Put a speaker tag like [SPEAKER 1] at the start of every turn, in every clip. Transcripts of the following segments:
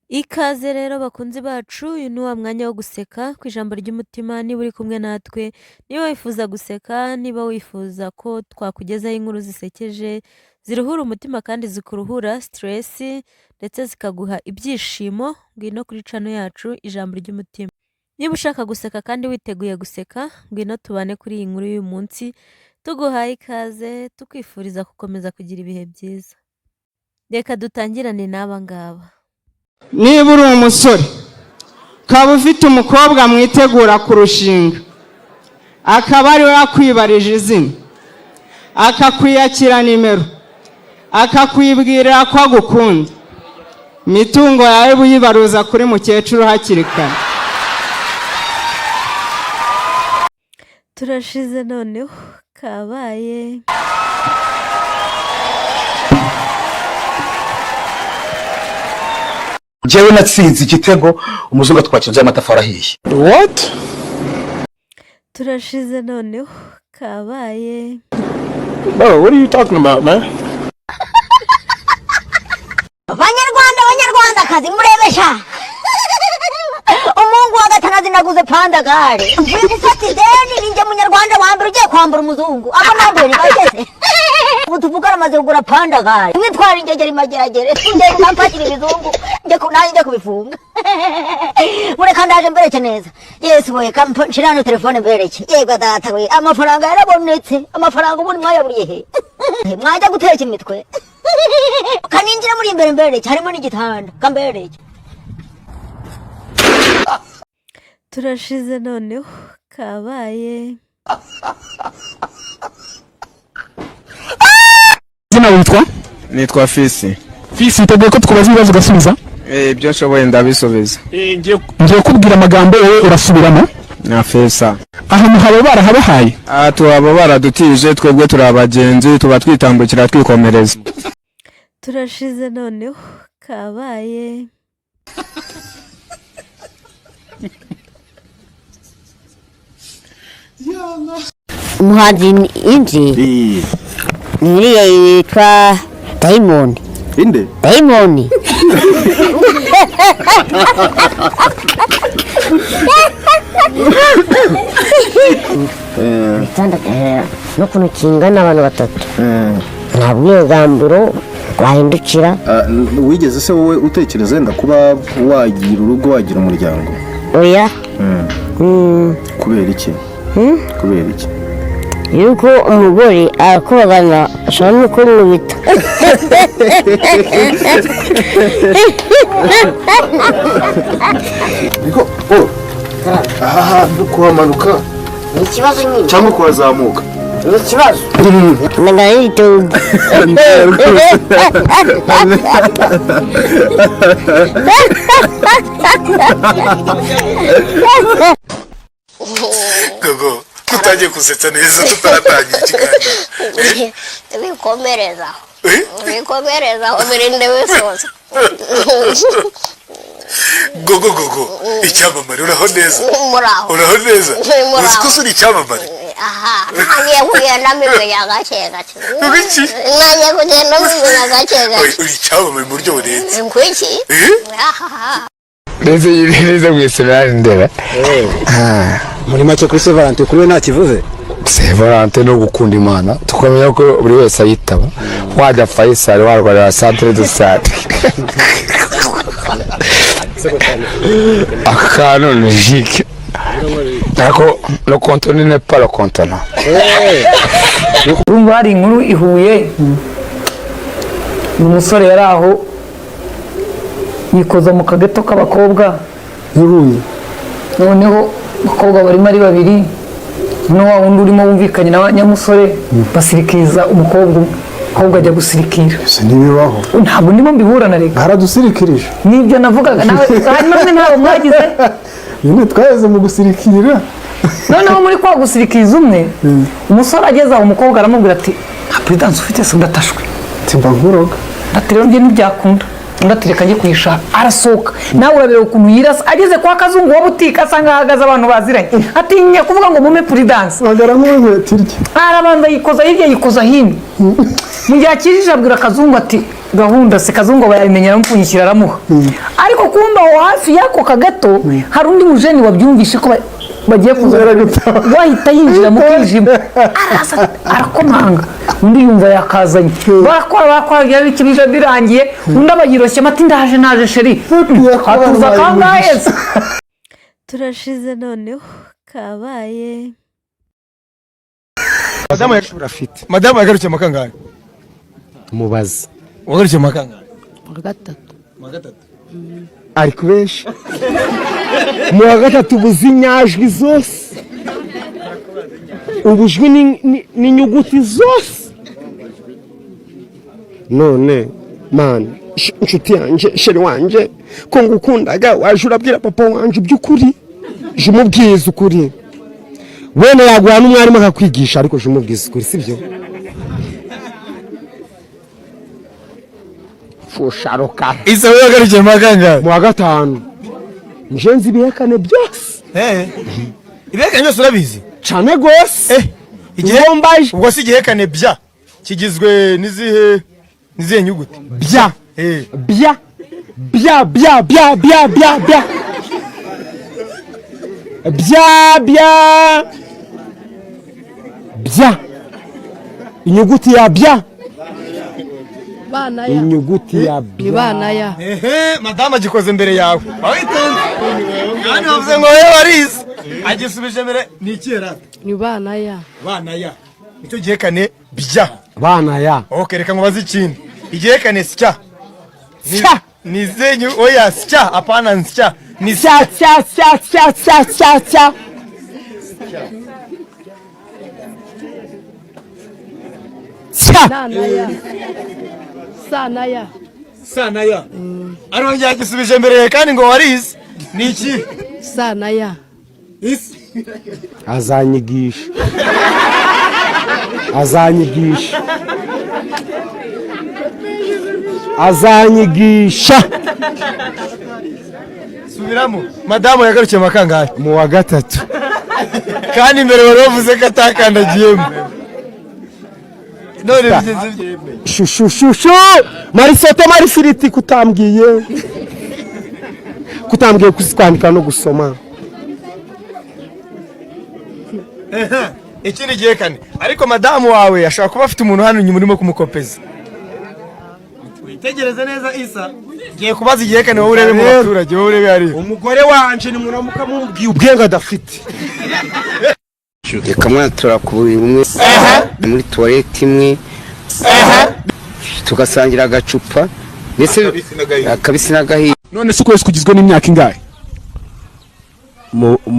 [SPEAKER 1] Ikaze rero bakunzi bacu, uyu ni wa mwanya wo guseka ku ijambo ry'umutima. Niba uri kumwe natwe, niba wifuza guseka, niba wifuza ko twakugezaho inkuru zisekeje ziruhura umutima kandi zikuruhura siteresi ndetse zikaguha ibyishimo, ngwino kuri cano yacu ijambo ry'umutima. Niba ushaka guseka kandi witeguye guseka, ngwino tubane kuri iyi nkuru y'uyu munsi, tuguhaye ikaze tukwifuriza gukomeza kugira ibihe byiza. Reka dutangirane n'aba ngaba.
[SPEAKER 2] Niba uri umusore ukaba ufite umukobwa mwitegura kurushinga, akaba ari we akwibarije izina, akakwiyakira nimero, akakwibwirira ko agukunda, imitungo yawe buyibaruza kuri mukecuru hakiri kare.
[SPEAKER 1] Turashize noneho kabaye.
[SPEAKER 3] Jewe natsinze igitego umuzungu atwakije amatafari ahiye.
[SPEAKER 4] What?
[SPEAKER 1] Turashize noneho kabaye.
[SPEAKER 4] Bro, what are you talking about, man?
[SPEAKER 5] Abanyarwandakazi murebesha. Umungu wa gatanazi naguze pandagare. Mvuye gufata ideni ninjye munyarwanda wa mbere ugiye kwambura umuzungu. Aba nabwo ni bageze. Utuvugana amaze kugura pandagare. Mwitwara ingegeri mageragere. Ngiye kampakira ibizungu. Ngiye kubifunga. Mureka ndaje mbereke neza. Yesu we kampashirano telefone mbereke. Yego data we amafaranga yarabonetse. Amafaranga ubundi mwayaburiye he? Mwajya guteka imitwe. Kaninjira muri imbere mbereke harimo n'igitanda. Kambereke.
[SPEAKER 1] Turashize noneho kabaye.
[SPEAKER 4] Zina witwa?
[SPEAKER 6] Nitwa Fisi.
[SPEAKER 4] Fisi, witeguye ko tukubaza ibibazo ugasubiza?
[SPEAKER 6] Ibyo nshoboye ndabisubiza.
[SPEAKER 4] Ngiye kubwira amagambo wowe urasubiramo.
[SPEAKER 6] Na Fesa.
[SPEAKER 4] Ahantu haba barahabahaye?
[SPEAKER 6] Tuhaba baradutije, twebwe turi abagenzi, tuba twitambukira twikomereza.
[SPEAKER 1] Turashize noneho kabaye.
[SPEAKER 5] Umuhanzi inzi uriya yitwa Diamond.
[SPEAKER 3] Inde?
[SPEAKER 5] Diamond. No kuno kingana abantu batatu. Nta bwegambiro wahindukira.
[SPEAKER 3] Wigeze se wowe utekereza wenda kuba wagira urugo, wagira umuryango?
[SPEAKER 5] Oya.
[SPEAKER 3] Kubera iki? Kubera iki?
[SPEAKER 5] Yuko umugore arakubagana ashobora no kumwita.
[SPEAKER 3] Niko aha hantu kuhamanuka
[SPEAKER 5] Ni ikibazo nyine.
[SPEAKER 3] cyangwa kuhazamuka?
[SPEAKER 5] Ni ikibazo. Nagahita.
[SPEAKER 3] Gogo, tutagiye kusetsa neza tutaratangira ikiganiro.
[SPEAKER 5] Bikomerezaho. Bikomerezaho birinde wisoza.
[SPEAKER 3] Gogo, icyamamare uraho neza?
[SPEAKER 5] Muraho.
[SPEAKER 3] Uraho neza?
[SPEAKER 5] Muraho.
[SPEAKER 3] Uzi ko uri icyamamare?
[SPEAKER 5] Aha, nagiye kugenda mimenya gake gake.
[SPEAKER 3] Ubiki?
[SPEAKER 5] Nagiye kugenda mimenya gake gake.
[SPEAKER 3] Uri icyamamare mu buryo burenze.
[SPEAKER 5] Nkwiki? Aha.
[SPEAKER 6] Neze mwisubira ndera.
[SPEAKER 7] Muri make kuri Sevalante kuri we nta kivuze.
[SPEAKER 6] Sevalante no gukunda Imana. Tukamenya ko buri wese ayitaba. Wajya Faisal warwara Centre de Santé. Akano logique. D'accord, le contenu n'est pas le contenant.
[SPEAKER 8] Urumva hari inkuru ihuye umusore yari aho yikoza mu kageto k'abakobwa
[SPEAKER 7] Yuruye.
[SPEAKER 8] noneho abakobwa barimo ari babiri no wa wundi urimo wumvikanye na nyamusore basirikiza umukobwa ajya gusirikira.
[SPEAKER 7] Se nibibaho.
[SPEAKER 8] Ntabwo ndimo mbiburana reka.
[SPEAKER 7] Haradusirikirije.
[SPEAKER 8] Nibyo navugaga nawe none ntabwo mwagize.
[SPEAKER 7] Yine twaheze mu gusirikira.
[SPEAKER 8] Noneho muri kwa gusirikiza umwe umusore ageze aho umukobwa aramubwira ati nta perezidansi ufite se ndatashwe.
[SPEAKER 7] Timba nkuroga.
[SPEAKER 8] Ati rero njye ntibyakunda. Ndatireka njye kuyishaka. Arasohoka. Nawe urabera ukuntu yirasa ageze kwa kazungu wa butike asanga hahagaze abantu baziranye. Atinya kuvuga ngo mume perezidansi.
[SPEAKER 7] Bagara nk'uwe tirye.
[SPEAKER 8] Arabanza yikoza hirya yikoza hino. Mu gihe akirije abwira kazungu ati gahunda se kazungu bayamenyera aramupfunyikira aramuha ariko kumba aho hafi yako kagato hari undi mujeni wabyumvishe ko bagiye kuza wahita yinjira mu kwijima arakomanga undi yumva yakazanye bakora ikibije birangiye undi abayiroshye amati ndaje sheri atuza kangahe
[SPEAKER 1] turashize noneho kabaye.
[SPEAKER 9] Madamu yagarukiye makangahe?
[SPEAKER 7] mubaza
[SPEAKER 9] Wagarukiye makangahe?
[SPEAKER 10] gatatu
[SPEAKER 7] ari kubesha mu wa gatatu ubuze inyajwi zose ubujwi n'inyuguti zose none man inshuti yanjye sheri wanje ko ngukundaga waje urabwira papa wanje by'ukuri je umubwiza ukuri wene yaguha n'umwarimu akakwigisha ariko je umubwiza ukuri sibyo fusharoka
[SPEAKER 9] Isa yagarukiye makangahe?
[SPEAKER 7] mu wa gatanu njenzi ibihekane byose
[SPEAKER 9] Ibihekane byose urabizi
[SPEAKER 7] cyane gose
[SPEAKER 9] ubwo si igihekane bya kigizwe nizihe nyuguti?
[SPEAKER 7] bya bya bya bya bya bya bya bya bya bya bya inyuguti ya bya
[SPEAKER 10] bana ya
[SPEAKER 7] inyuguti ya bya
[SPEAKER 10] bana ya
[SPEAKER 9] Madama agikoze mbere yawe wawitonze kandi bavuze ngo wowe warize agisubije mbere ni ikera
[SPEAKER 10] ni bana ya
[SPEAKER 9] icyo gihekane bya
[SPEAKER 7] bana ya
[SPEAKER 9] okay reka mubaze ikindi igihekane sya ni zenyu oya sya apana sya ni
[SPEAKER 7] sya sya sya sya sya sya sya sya
[SPEAKER 10] bana ya
[SPEAKER 9] sana ya arongera agisubije mbere kandi ngo warize ni iki
[SPEAKER 10] sana ya
[SPEAKER 7] azanyigisha azanyigisha azanyigisha
[SPEAKER 9] subiramo. Madamu yagarukiye makangahe?
[SPEAKER 7] mu wa gatatu
[SPEAKER 9] kandi imbere wari wavuze ko atakandagiyemo none bigenze
[SPEAKER 7] shushushu marisote marifiriti kutambwiye kwandika no gusoma
[SPEAKER 9] ikindi gihekane ariko madamu wawe ashobora kuba afite umuntu hano inyuma urimo kumukopeza. Witegereze neza Isa giye kubaza igihekane wowe urebe mu baturage wowe urebe ari
[SPEAKER 7] umugore wanje ni muramuka mubwiye ubwenge adafite
[SPEAKER 11] reka mwana turakubuye umwe muri toilette imwe tugasangira agacupa ndetse akabisi n'agahiye.
[SPEAKER 4] none se ukwezi kugizwe n'imyaka ingahe?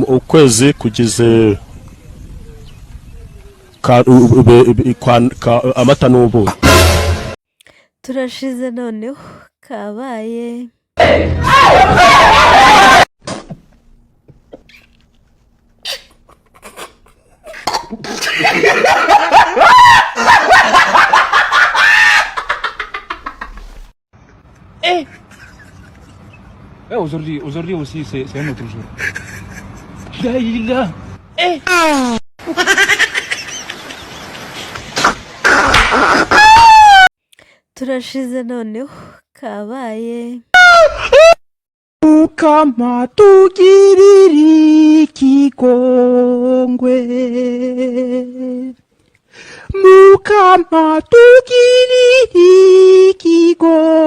[SPEAKER 12] ukwezi kugize amata n'ubuki.
[SPEAKER 1] turashize noneho kabaye.
[SPEAKER 13] Aujourd'hui aussi c'est un autre jour. Là.
[SPEAKER 1] turashize noneho kabaye.
[SPEAKER 2] Mukama tugirire ikigongwe, Mukama tugirire ikigongwe.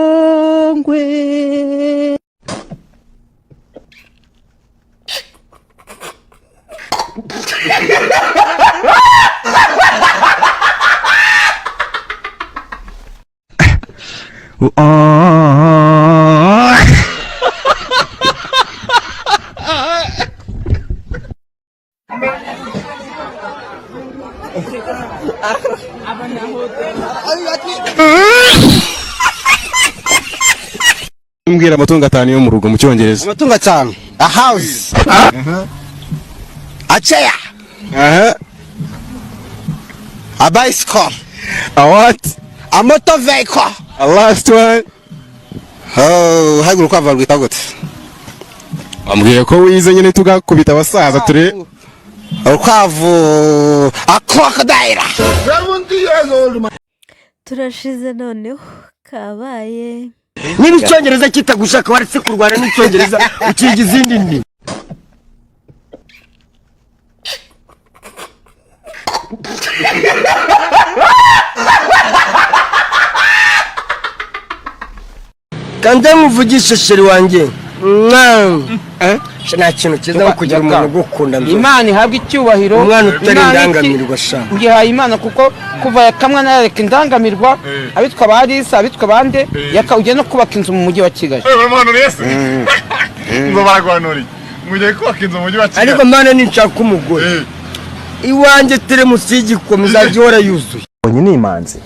[SPEAKER 12] Mbwira amatungo atanu yo mu rugo mu cyongereza.
[SPEAKER 7] Amatungo atanu. A house. A chair. A bicycle.
[SPEAKER 12] A what?
[SPEAKER 7] A motor vehicle.
[SPEAKER 12] A last one.
[SPEAKER 7] Oh, haguruka rwita gute?
[SPEAKER 12] Ambwiye ko wize nyine tugakubita abasaza ture.
[SPEAKER 7] Urukwavu. A crocodile.
[SPEAKER 1] turashize noneho kabaye.
[SPEAKER 7] Niba icyongereza kitagushaka waretse kurwana n'icyongereza ukiga izindi ndimi. Kanda muvugishe sheri wanjye. Nta kintu cyiza nko kugira umuntu ugukunda.
[SPEAKER 14] Imana ihabwa icyubahiro.
[SPEAKER 7] Umwana utari indangamirwa sha.
[SPEAKER 14] Ngihaye Imana kuko kuva yakamwa nareka indangamirwa abitwa barisa abitwa bande yakawugiye no kubaka inzu mu mujyi wa Kigali.
[SPEAKER 9] Mwana rese. Ngo baragwanuri. Mugiye kubaka inzu mu mujyi wa Kigali.
[SPEAKER 7] Ariko mana ninshaka umugore. Iwanjye teremusi y'igikomeza gihora yuzuye.
[SPEAKER 15] Bonye ni imanzi.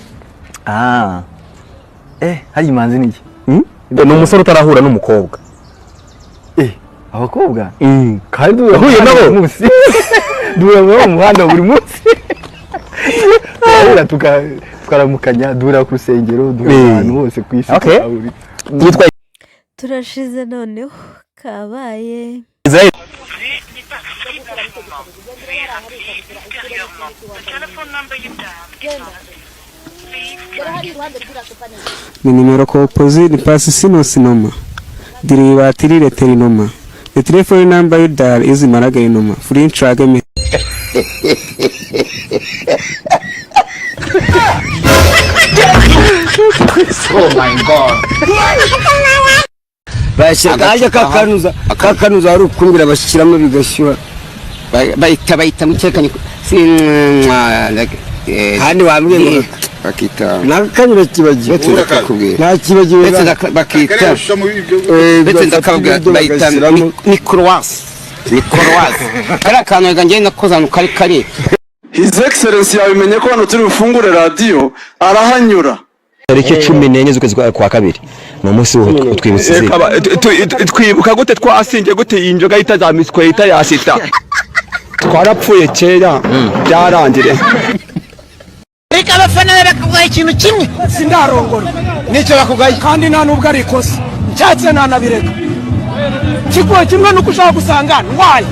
[SPEAKER 15] Hari imanzi niki? Ni umusore utarahura n'umukobwa. Abakobwa? Kandi duhuye nabo munsi. Duhuye mu muhanda buri munsi. Tukaramukanya duhura ku rusengero duhura ahantu hose ku isi.
[SPEAKER 1] Turashize noneho kabaye.
[SPEAKER 16] Ni numero composite pass sinoma. Derivati reterinoma. The telephone number you dial is maragainoma. Free track me.
[SPEAKER 7] Oh my god. Bashaka kakanuza ari ukumbira bashikiramo bigashyura.
[SPEAKER 11] Bayita mu cyekanye
[SPEAKER 7] kandi wambwiye ngo
[SPEAKER 11] bakita
[SPEAKER 7] nakanyura kibagiwe nta kibagiwe
[SPEAKER 11] bakita betse ndakabwa bayita ni croissant kara kantu ganjye nakozana kari
[SPEAKER 17] His Excellency yabimenye ko hano turi bufungure radio arahanyura.
[SPEAKER 15] Tariki 14 z'ukwezi kwa kabiri ni umunsi utwibutse
[SPEAKER 4] twibuka gute twasinge gute injoga itazamiswe itayasita twarapfuye kera byarangire.
[SPEAKER 14] Reka abafana bakavuga ikintu kimwe
[SPEAKER 7] sindarongora nicyo bakugaye kandi nta nubwo ari ikosa nshatse nanabireka kikuwe kimwe nuko ushaka gusanga ndwaye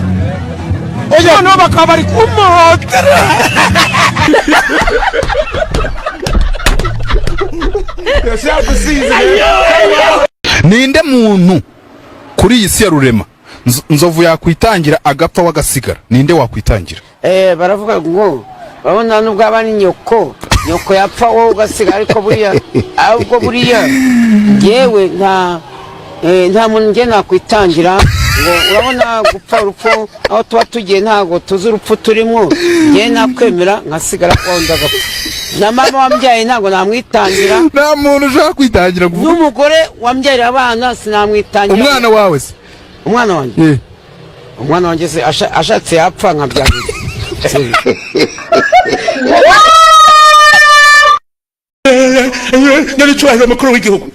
[SPEAKER 7] oya no bakaba bari kumuhotera.
[SPEAKER 12] Ninde muntu kuri iyi si ya rurema nzovu yakwitangira agapfa wagasigara? Ninde wakwitangira?
[SPEAKER 14] Baravuga ngo babona nubwo abani nyoko yapfa wowe ugasigara ariko buriya yewe nta muntu nge nakwitangira ngo urabona gupfa urupfu aho tuba tugiye ntago tuzi urupfu turimo nge nakwemera nkasigara kwonda gapfa na mama wambyaye ntago namwitangira.
[SPEAKER 12] Nta muntu ushaka kwitangira
[SPEAKER 14] kuvuga n'umugore wambyarira abana sinamwitangira.
[SPEAKER 12] Umwana wawe se?
[SPEAKER 14] Umwana wanjye umwana wanjye se ashatse yapfa nkabyanga
[SPEAKER 4] Nari cyuhira makuru w'igihugu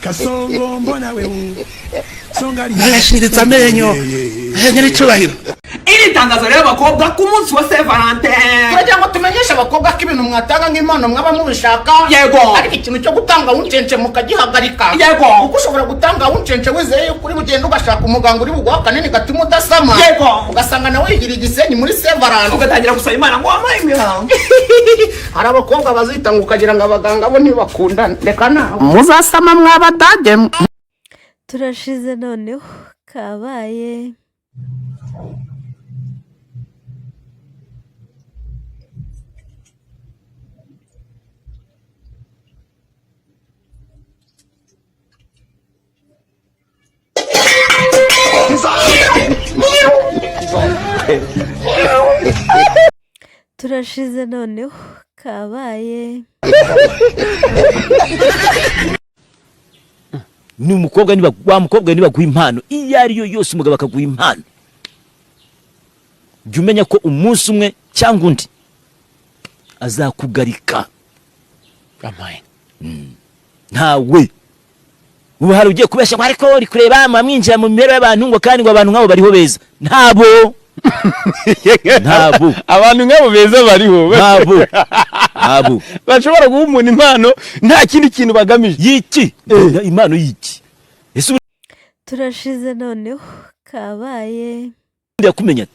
[SPEAKER 9] Kasongo mbona wewe Songari
[SPEAKER 4] yarashiritse amenyo nyari cyuhira.
[SPEAKER 9] Iri tangazo rero abakobwa ku munsi wa Saint Valentin turagira ngo tumenyeshe abakobwa ko ibintu mwatanga nk'impano mwaba mubishaka yego ariko ikintu cyo gutanga uncence mukagihagarika yego kuko ushobora gutanga uncence wizeye kuri bugenda ugashaka umuganga uri bugwa kanini gatuma udasama yego ugasanga nawe yigira igisenyi muri Saint Valentin ugatangira gusaba Imana ngo amaye imihango. Hari abakobwa bazitanga ukagira ngo abaganga bo ntibakundana reka nawe muzasama mwabadage.
[SPEAKER 1] Turashize noneho kabaye. Turashize noneho kabaye.
[SPEAKER 18] Ni umukobwa niba wa mukobwa niba guha impano iyo ari yo yose umugabo akaguha impano jya umenya ko umunsi umwe cyangwa undi azakugarika. Amaye ntawe ubu hari ugiye kubeshya ariko uri kureba mwinjira mu mibereho y'abantu ngo kandi ngo abantu nk'abo bariho beza. Ntabo
[SPEAKER 7] abantu nk'abo beza bariho
[SPEAKER 18] abo
[SPEAKER 7] bashobora guha umuntu impano nta kindi kintu bagamije
[SPEAKER 18] yiki impano yiki.
[SPEAKER 1] Turashize noneho kabaye.
[SPEAKER 18] Ndakumenya